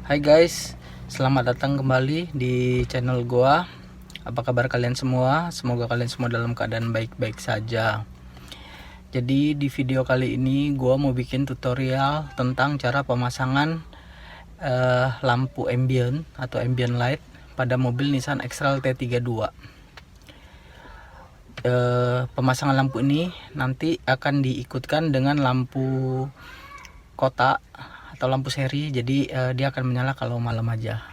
Hai guys, selamat datang kembali di channel gua. Apa kabar kalian semua? Semoga kalian semua dalam keadaan baik-baik saja. Jadi di video kali ini gua mau bikin tutorial tentang cara pemasangan lampu ambient atau ambient light pada mobil Nissan X-Trail T32. Pemasangan lampu ini nanti akan diikutkan dengan lampu kota atau lampu seri, jadi dia akan menyala kalau malam aja.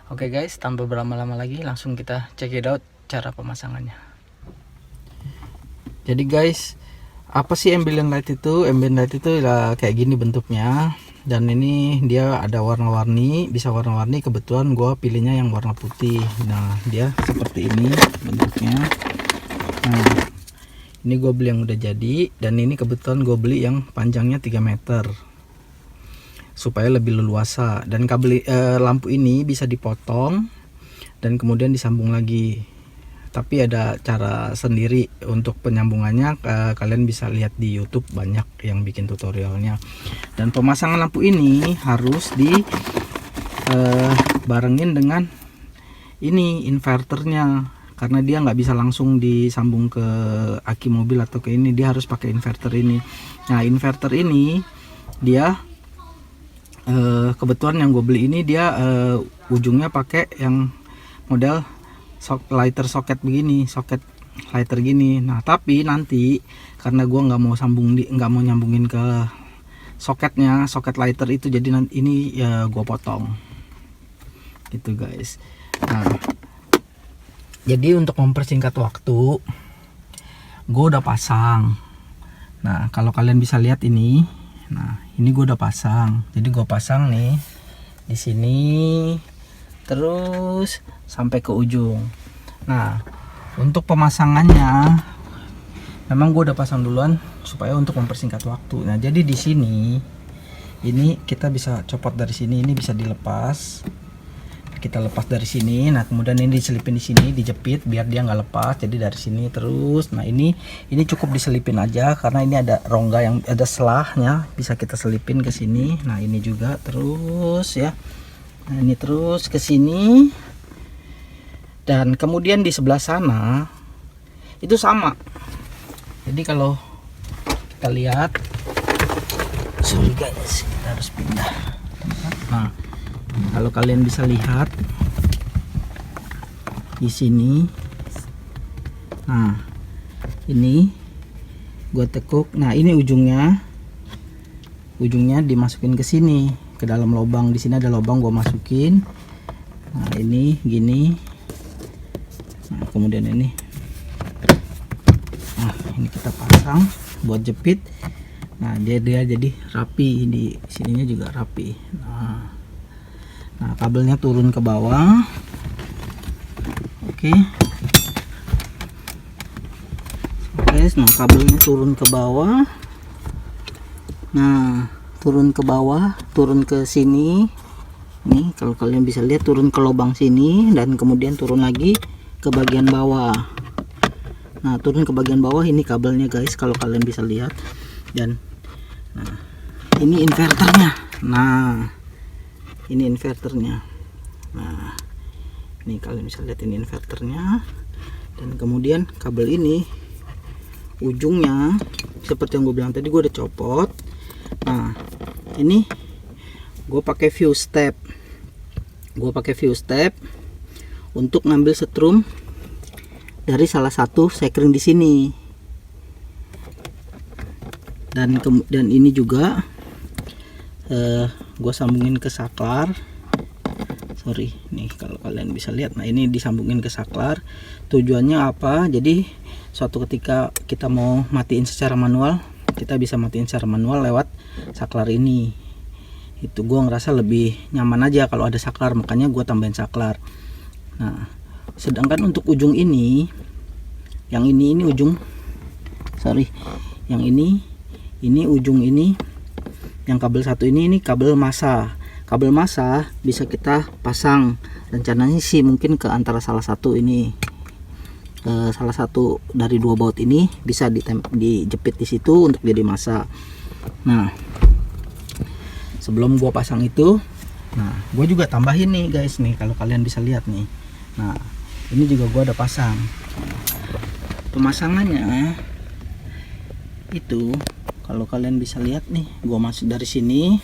Oke guys, tanpa berlama-lama lagi langsung kita check it out cara pemasangannya. Jadi guys, apa sih ambient light itu? Ambient light itu ya kayak gini bentuknya, dan ini dia ada warna-warni, bisa warna-warni. Kebetulan gue pilihnya yang warna putih. Nah, dia seperti ini bentuknya. Nah, ini gue beli yang udah jadi, dan ini kebetulan gue beli yang panjangnya 3 meter supaya lebih leluasa. Dan kabel lampu ini bisa dipotong dan kemudian disambung lagi, tapi ada cara sendiri untuk penyambungannya. Kalian bisa lihat di YouTube, banyak yang bikin tutorialnya. Dan pemasangan lampu ini harus barengin dengan ini inverternya, karena dia nggak bisa langsung disambung ke aki mobil atau ke ini, dia harus pakai inverter ini. Nah, inverter ini dia kebetulan yang gue beli ini dia ujungnya pakai yang model lighter socket begini, socket lighter gini. Nah, tapi nanti karena gue nggak mau nyambungin ke soketnya, socket lighter itu, jadi nanti ini ya gue potong gitu guys. Nah, jadi untuk mempersingkat waktu, gue udah pasang. Nah, kalau kalian bisa lihat ini, nah ini gue udah pasang. Jadi gue pasang nih di sini terus sampai ke ujung. Nah, untuk pemasangannya memang gue udah pasang duluan supaya untuk mempersingkat waktu. Nah, jadi di sini ini kita bisa copot dari sini, ini bisa dilepas. Kita lepas dari sini. Nah, kemudian ini diselipin di sini, dijepit biar dia nggak lepas. Jadi dari sini terus. Nah, ini cukup diselipin aja karena ini ada rongga yang ada selahnya, bisa kita selipin ke sini. Nah, ini juga terus ya. Nah, ini terus ke sini. Dan kemudian di sebelah sana itu sama. Jadi kalau kita lihat, sorry guys, kita harus pindah. Nah, kalau kalian bisa lihat di sini, nah ini gue tekuk. Nah, ini ujungnya dimasukin ke sini, ke dalam lubang. Di sini ada lubang, gue masukin. Nah, ini gini. Nah, kemudian ini, nah ini kita pasang buat jepit. Nah, dia jadi rapi, di sininya juga rapi. Nah, kabelnya turun ke bawah. Oke, nah kabelnya turun ke bawah. Nah, turun ke bawah, turun ke sini. Nih, kalau kalian bisa lihat, turun ke lubang sini dan kemudian turun lagi ke bagian bawah. Nah, turun ke bagian bawah, ini kabelnya guys, kalau kalian bisa lihat. Dan nah, ini inverternya. Nah, ini inverternya. Nah, ini kalian bisa lihat, ini inverternya. Dan kemudian kabel ini ujungnya seperti yang gue bilang tadi, gue udah copot. Nah, ini gue pakai fuse step. Untuk ngambil setrum dari salah satu sekring di sini. Dan ini juga gue sambungin ke saklar. Sorry, nih kalau kalian bisa lihat. Nah, ini disambungin ke saklar. Tujuannya apa? Jadi suatu ketika kita mau matiin secara manual, kita bisa matiin secara manual lewat saklar ini. Itu gue ngerasa lebih nyaman aja kalau ada saklar, makanya gue tambahin saklar. Nah, sedangkan untuk ujung ini, yang ini ujung, sorry, yang ini ujung ini, yang kabel satu ini kabel massa. Kabel massa bisa kita pasang, rencananya sih mungkin ke antara salah satu ini, salah satu dari dua baut ini bisa dijepit di situ untuk jadi massa. Nah, sebelum gua pasang itu, Nah, gue juga tambahin nih guys nih, kalau kalian bisa lihat nih. Nah, ini juga gue ada pasang. Pemasangannya itu kalau kalian bisa lihat nih, gue masuk dari sini.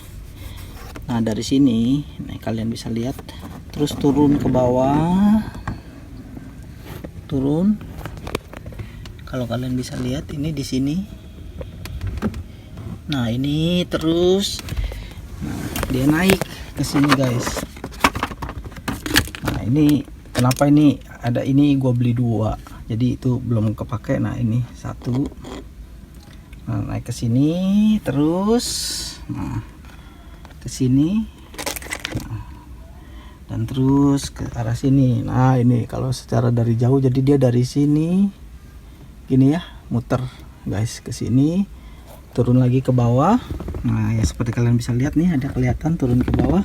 Nah, dari sini, nah kalian bisa lihat, terus turun ke bawah, turun. Kalau kalian bisa lihat ini di sini. Nah, ini terus, nah dia naik ke sini guys. Nah, ini kenapa ini ada ini, gue beli 2, jadi itu belum kepake. Nah, ini 1. Nah, naik ke sini terus, nah ke sini, nah, dan terus ke arah sini. Nah, ini kalau secara dari jauh, jadi dia dari sini gini ya, muter guys ke sini, turun lagi ke bawah. Nah, ya seperti kalian bisa lihat nih, ada kelihatan turun ke bawah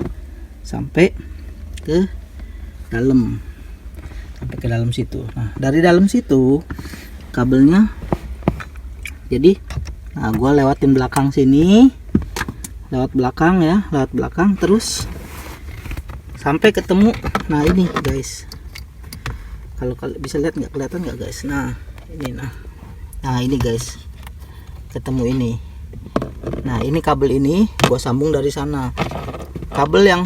sampai ke dalam, sampai ke dalam situ. Nah, dari dalam situ kabelnya, jadi nah gua lewatin belakang sini, lewat belakang ya, lewat belakang terus sampai ketemu. Nah, ini guys, kalau kalian bisa lihat, nggak kelihatan nggak guys? Nah, ini, nah ini guys, ketemu ini. Nah, ini kabel ini gua sambung dari sana. Kabel yang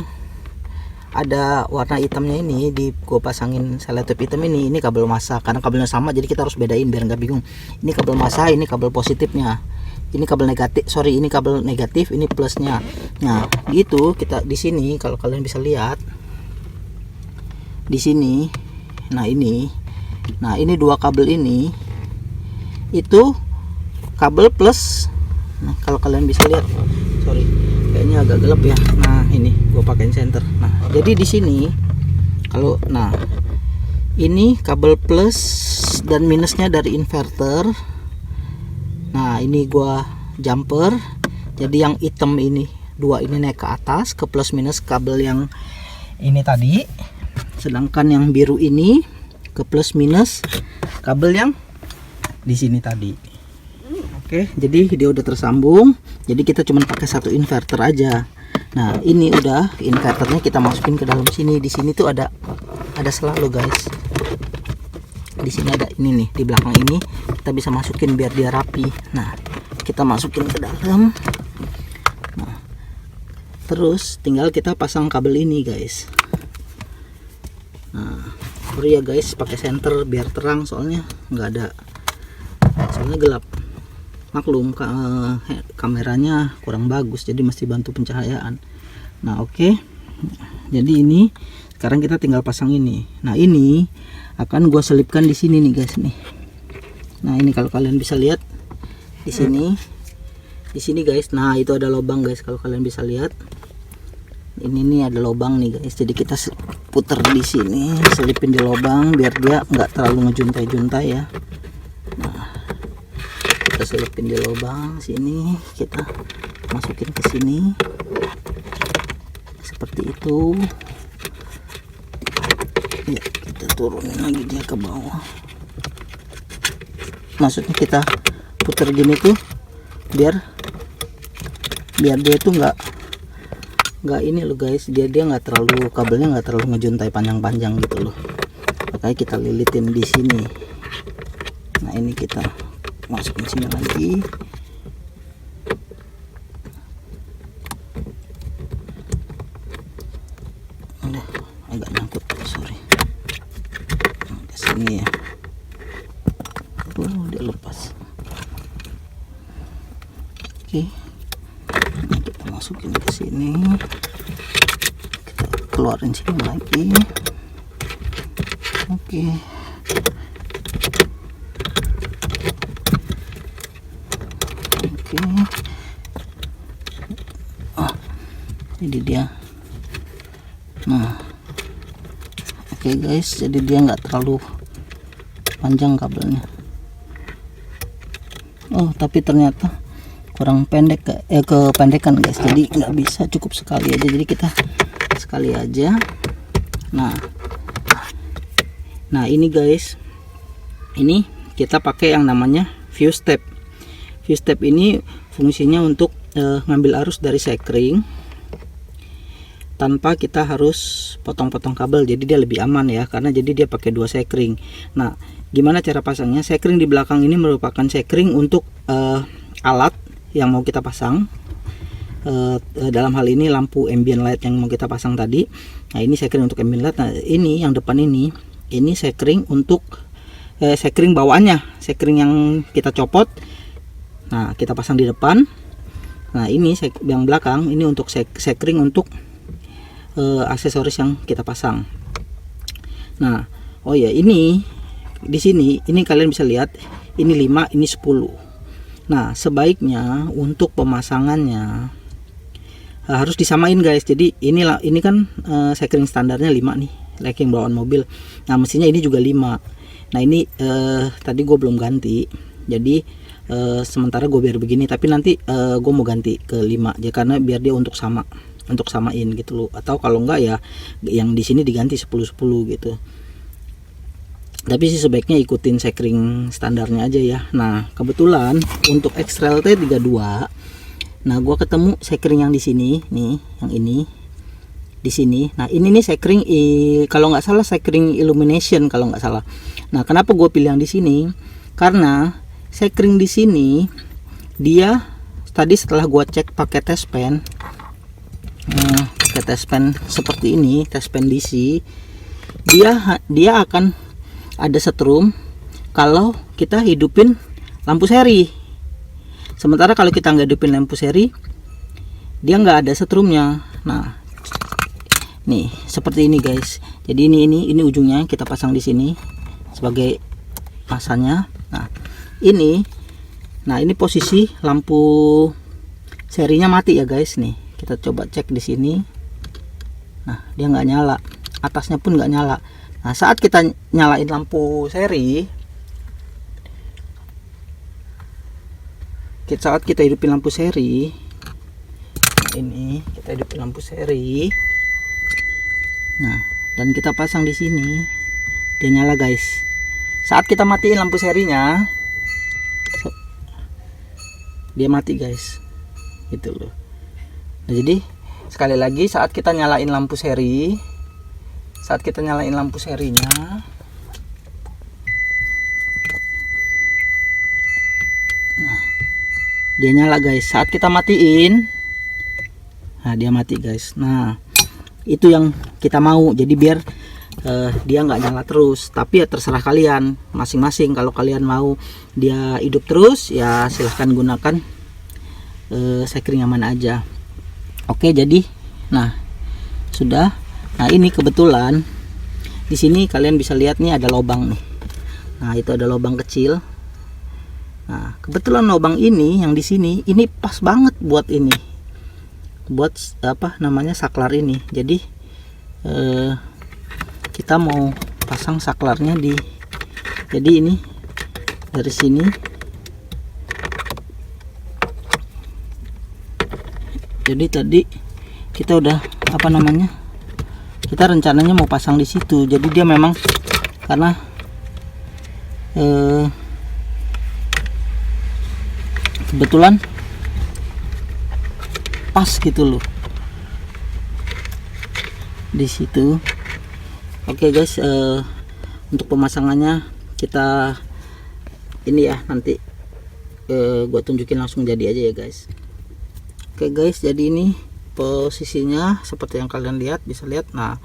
ada warna hitamnya ini gua pasangin selotip hitam ini kabel massa, karena kabelnya sama jadi kita harus bedain biar nggak bingung. Ini kabel massa, ini kabel positifnya, ini kabel negatif, sorry ini kabel negatif, ini plusnya. Nah, gitu kita di sini kalau kalian bisa lihat di sini. Nah, ini 2 kabel ini itu kabel plus. Nah, kalau kalian bisa lihat, sorry kayaknya agak gelap ya. Nah, ini gue pakein senter. Nah, jadi di sini kalau, nah ini kabel plus dan minusnya dari inverter. Nah, ini gua jumper, jadi yang hitam ini 2 ini naik ke atas ke plus minus kabel yang ini tadi, sedangkan yang biru ini ke plus minus kabel yang di sini tadi. Oke, jadi dia udah tersambung, jadi kita cuma pakai 1 inverter aja. Nah, ini udah inverternya kita masukin ke dalam sini. Di sini tuh ada selalu guys. Di sini ada ini nih, di belakang ini kita bisa masukin biar dia rapi. Nah, kita masukin ke dalam. Nah, terus tinggal kita pasang kabel ini guys. Nah, sorry ya guys, pakai senter biar terang, soalnya soalnya gelap. Maklum kameranya kurang bagus, jadi mesti bantu pencahayaan. Nah, oke. Jadi ini sekarang kita tinggal pasang ini. Nah, ini akan gue selipkan di sini nih guys nih. Nah, ini kalau kalian bisa lihat di sini guys. Nah, itu ada lubang guys, kalau kalian bisa lihat. Ini nih ada lubang nih guys. Jadi kita putar di sini, selipin di lubang biar dia nggak terlalu ngejuntai-juntai ya. Nah, kita selipin di lubang sini, kita masukin ke sini seperti itu. Ya, kita turunin lagi dia ke bawah. Maksudnya kita putar gini tuh biar dia tuh nggak ini loh guys, dia nggak terlalu, kabelnya nggak terlalu ngejuntai panjang-panjang gitu loh. Makanya kita lilitin di sini. Nah, ini kita masukin sini lagi. Udah agak nyangkut, sorry. Ke sini ya. Dia lepas. Oke. Nah, kita masukin ke sini. Kita keluarin sini lagi. Oke. Oh, jadi dia. Nah, oke guys, jadi dia nggak terlalu panjang kabelnya. Oh, tapi ternyata kurang pendek, kependekan guys, jadi nggak bisa, cukup sekali aja, jadi kita sekali aja. Nah ini guys, ini kita pakai yang namanya fuse step. Fuse step ini fungsinya untuk ngambil arus dari sekring tanpa kita harus potong-potong kabel, jadi dia lebih aman ya, karena jadi dia pakai 2 sekring. Nah, gimana cara pasangnya? Sekring di belakang ini merupakan sekring untuk alat yang mau kita pasang. Dalam hal ini lampu ambient light yang mau kita pasang tadi. Nah, ini sekring untuk ambient light. Nah, ini yang depan ini sekring untuk sekring bawaannya, sekring yang kita copot. Nah, kita pasang di depan. Nah, ini yang belakang ini untuk sekring untuk aksesoris yang kita pasang. Nah, oh ya, ini di sini ini kalian bisa lihat ini 5, ini 10. Nah, sebaiknya untuk pemasangannya harus disamain guys. Jadi ini kan sekring standarnya 5 nih, racking bawaan mobil. Nah, mestinya ini juga 5. Nah, ini tadi gue belum ganti, jadi sementara gue biar begini, tapi nanti gue mau ganti ke 5 ya, karena biar dia untuk samain gitu loh. Atau kalau enggak ya yang di sini diganti 10-10 gitu. Tapi sih sebaiknya ikutin sekring standarnya aja ya. Nah, kebetulan untuk X-Trail T32, nah gua ketemu sekring yang di sini nih, yang ini di sini. Nah, ini nih sekring kalau nggak salah sekring illumination kalau nggak salah. Nah, kenapa gue pilih yang di sini? Karena sekring di sini dia tadi setelah gua cek pakai test pen, pakai test pen seperti ini, test pen DC, dia akan ada setrum kalau kita hidupin lampu seri. Sementara kalau kita nggak hidupin lampu seri, dia nggak ada setrumnya. Nah, nih seperti ini guys. Jadi ini ujungnya kita pasang di sini sebagai pasangnya. Nah, ini posisi lampu serinya mati ya guys. Nih kita coba cek di sini. Nah, dia nggak nyala, atasnya pun nggak nyala. Nah, saat kita nyalain lampu seri, saat kita hidupin lampu seri, nah ini kita hidupin lampu seri. Nah, dan kita pasang di sini, dia nyala guys. Saat kita matiin lampu serinya, dia mati guys, gitu loh. Nah, jadi sekali lagi saat kita nyalain lampu seri, serinya, nah dia nyala guys. Saat kita matiin, nah dia mati guys. Nah, itu yang kita mau. Jadi biar dia nggak nyala terus. Tapi ya terserah kalian masing-masing. Kalau kalian mau dia hidup terus, ya silahkan gunakan sekring yang mana aja. Oke, jadi nah sudah. Nah, ini kebetulan di sini kalian bisa lihat nih ada lubang nih. Nah, itu ada lubang kecil. Nah, kebetulan lubang ini yang di sini ini pas banget buat ini. Buat apa namanya, saklar ini. Jadi kita mau pasang saklarnya di, jadi ini dari sini. Jadi tadi kita udah apa namanya, kita rencananya mau pasang di situ. Jadi dia memang karena kebetulan pas gitu loh di situ. Oke guys, untuk pemasangannya kita ini ya, nanti gua tunjukin langsung jadi aja ya guys. Oke guys, jadi ini posisinya seperti yang kalian lihat, bisa lihat. Nah,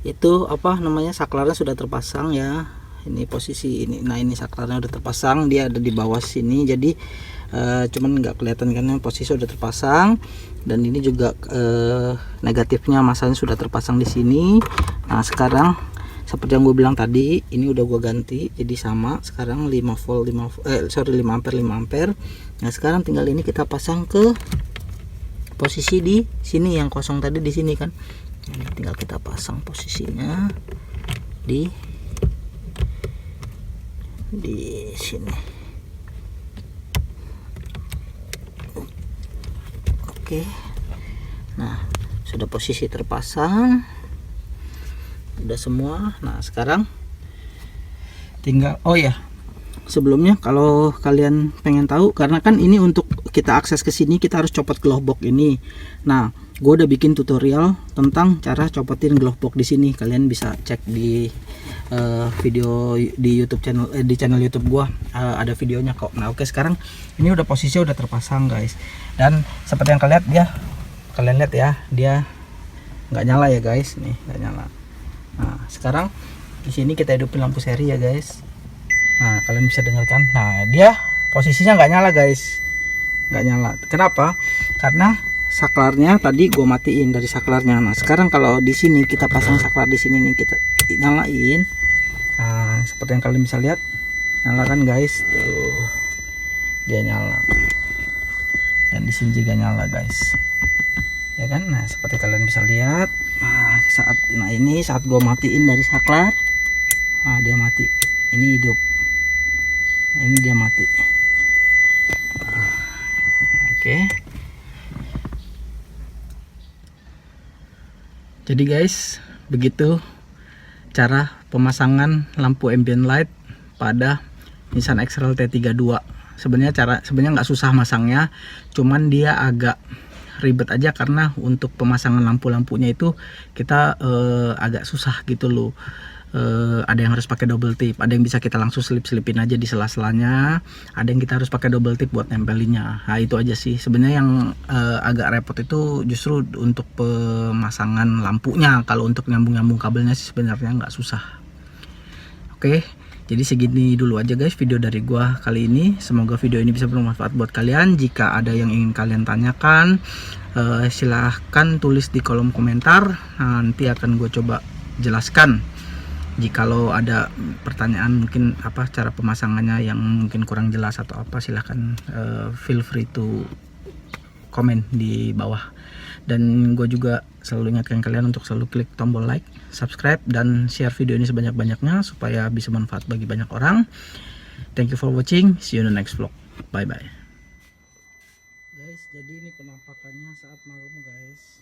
itu apa namanya, saklarnya sudah terpasang ya. Ini posisi ini. Nah, ini saklarnya udah terpasang, dia ada di bawah sini. Jadi cuman nggak kelihatan karena posisi sudah terpasang. Dan ini juga negatifnya masanya sudah terpasang di sini. Nah, sekarang seperti yang gue bilang tadi, ini udah gue ganti jadi sama. Sekarang 5 ampere 5 ampere. Nah, sekarang tinggal ini kita pasang ke posisi di sini yang kosong tadi, di sini kan. Ini tinggal kita pasang posisinya di sini. Oke. Nah, sudah posisi terpasang. Udah semua. Nah, sekarang tinggal, oh ya, sebelumnya kalau kalian pengen tahu, karena kan ini untuk kita akses ke sini kita harus copot glove box ini. Nah, gue udah bikin tutorial tentang cara copotin glove box di sini. Kalian bisa cek di video di YouTube channel di channel YouTube gue, ada videonya kok. Nah, oke, sekarang ini udah posisinya udah terpasang guys. Dan seperti yang kalian lihat ya, dia nggak nyala ya guys, nih nggak nyala. Nah, sekarang di sini kita hidupin lampu seri ya guys. Nah, kalian bisa dengarkan. Nah, dia posisinya nggak nyala guys, nggak nyala. Kenapa? Karena saklarnya tadi gue matiin dari saklarnya. Nah, sekarang kalau di sini kita pasang saklar di sini nih, kita nyalain. Nah, seperti yang kalian bisa lihat, nyala kan guys. Tuh, dia nyala. Dan di sini juga nyala guys. Ya kan? Nah, seperti kalian bisa lihat. Nah, ini saat gue matiin dari saklar, nah dia mati. Ini hidup. Nah, ini dia mati. Oke. Jadi guys, begitu cara pemasangan lampu ambient light pada Nissan X-Trail T32. Sebenarnya nggak susah masangnya, cuman dia agak ribet aja karena untuk pemasangan lampu-lampunya itu kita agak susah gitu loh. Ada yang harus pakai double tip, ada yang bisa kita langsung selipin aja di sela-selanya, ada yang kita harus pakai double tip buat nempelinnya. Nah, itu aja sih sebenarnya yang agak repot itu justru untuk pemasangan lampunya. Kalau untuk nyambung kabelnya sih sebenarnya nggak susah. Oke, jadi segini dulu aja guys video dari gua kali ini. Semoga video ini bisa bermanfaat buat kalian. Jika ada yang ingin kalian tanyakan, silahkan tulis di kolom komentar, nanti akan gue coba jelaskan. Jikalau ada pertanyaan mungkin apa cara pemasangannya yang mungkin kurang jelas atau apa, silahkan feel free to komen di bawah. Dan gue juga selalu ingatkan kalian untuk selalu klik tombol like, subscribe, dan share video ini sebanyak-banyaknya supaya bisa manfaat bagi banyak orang. Thank you for watching, see you in the next vlog, bye bye guys. Jadi ini penampakannya saat malam guys.